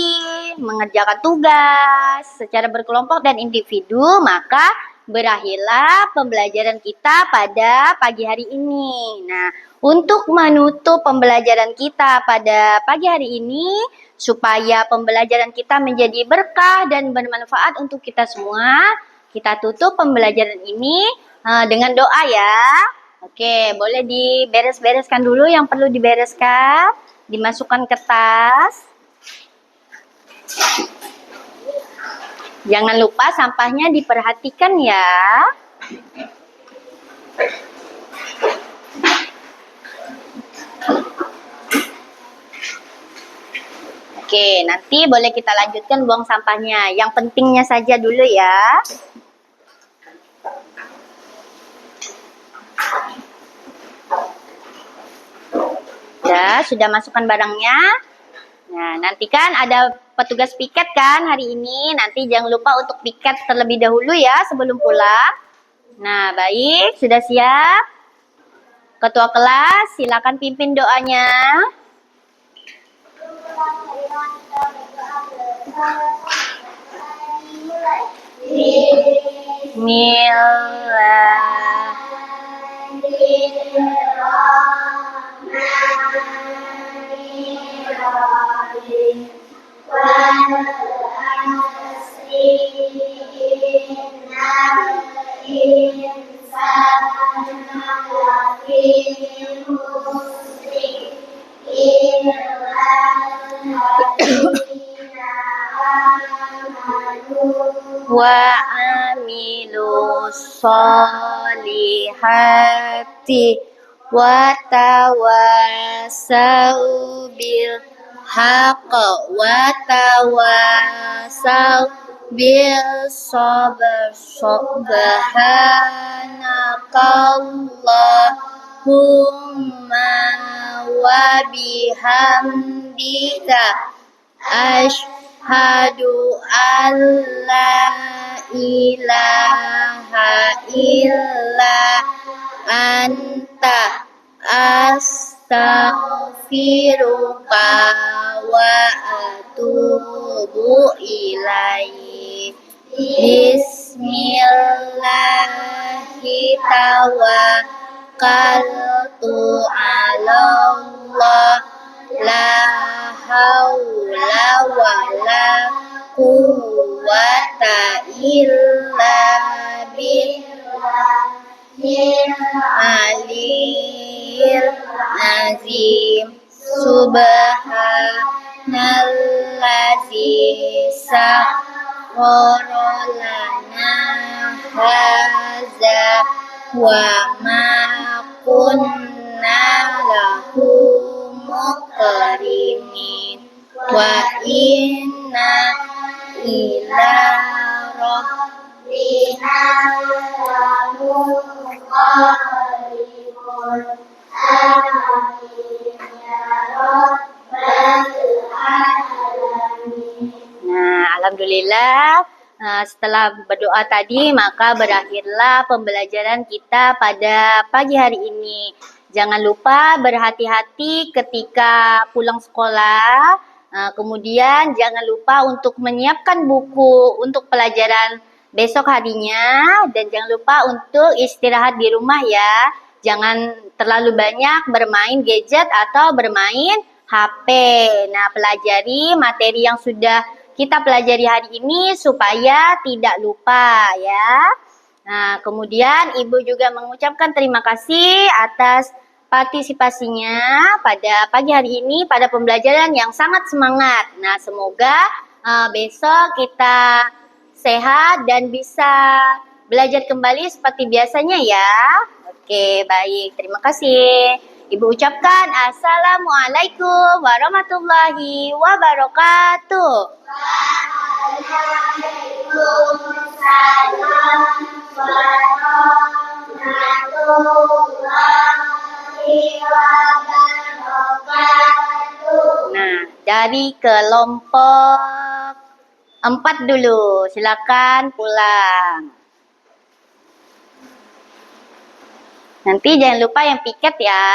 mengerjakan tugas secara berkelompok dan individu, maka berakhirlah pembelajaran kita pada pagi hari ini. Nah, untuk menutup pembelajaran kita pada pagi hari ini, supaya pembelajaran kita menjadi berkah dan bermanfaat untuk kita semua, kita tutup pembelajaran ini dengan doa ya. Oke, boleh diberes-bereskan dulu yang perlu dibereskan, dimasukkan ke tas. Jangan lupa sampahnya diperhatikan ya. Oke. Oke, nanti boleh kita lanjutkan buang sampahnya. Yang pentingnya saja dulu ya. Ya, sudah masukkan barangnya. Nah, nanti kan ada petugas piket kan hari ini. Nanti jangan lupa untuk piket terlebih dahulu ya sebelum pulang. Nah, baik, sudah siap? Ketua kelas, silakan pimpin doanya. Wa amilu solihati wa tawasau bil haqq wa tawasau bil sabr. Subhanakallahumma wa bihamdika Ashhadu an la ilaha illa anta astaghfiruka wa atubu ilaik. Bismillahirrahmanirrahim. Ala Allah la haula wala quwwata illa billahil aliyil azim. Subhanallazi sakhkhara lana hadza wa ma kunna lahu muqrinin wa inna ila rabbina lamunqalibun. Amin ya rabbal alamin. Nah, alhamdulillah. Setelah berdoa tadi, maka berakhirlah pembelajaran kita pada pagi hari ini. Jangan lupa berhati-hati ketika pulang sekolah. Kemudian jangan lupa untuk menyiapkan buku untuk pelajaran besok harinya. Dan jangan lupa untuk istirahat di rumah ya. Jangan terlalu banyak bermain gadget atau bermain HP. Nah, pelajari materi yang sudah kita pelajari hari ini supaya tidak lupa ya. Nah, kemudian Ibu juga mengucapkan terima kasih atas partisipasinya pada pagi hari ini pada pembelajaran yang sangat semangat. Nah, semoga besok kita sehat dan bisa belajar kembali seperti biasanya ya. Oke, baik. Terima kasih. Ibu ucapkan Assalamualaikum warahmatullahi wabarakatuh. Waalaikumsalam warahmatullahi wabarakatuh. Nah, dari kelompok 4 dulu. Silakan pulang. Nanti jangan lupa yang piket ya.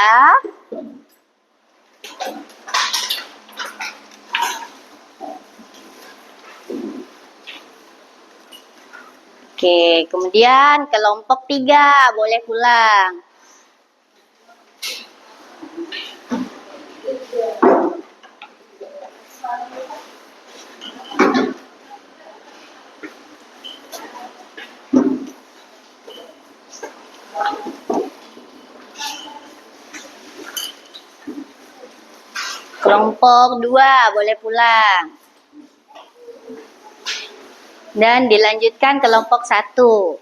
Oke, kemudian kelompok 3 boleh pulang. Kelompok 2 boleh pulang. Dan dilanjutkan kelompok 1.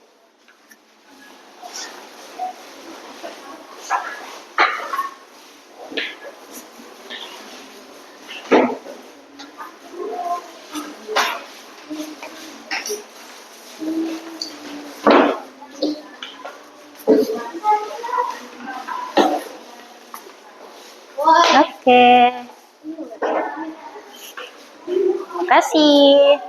Oke. Terima kasih.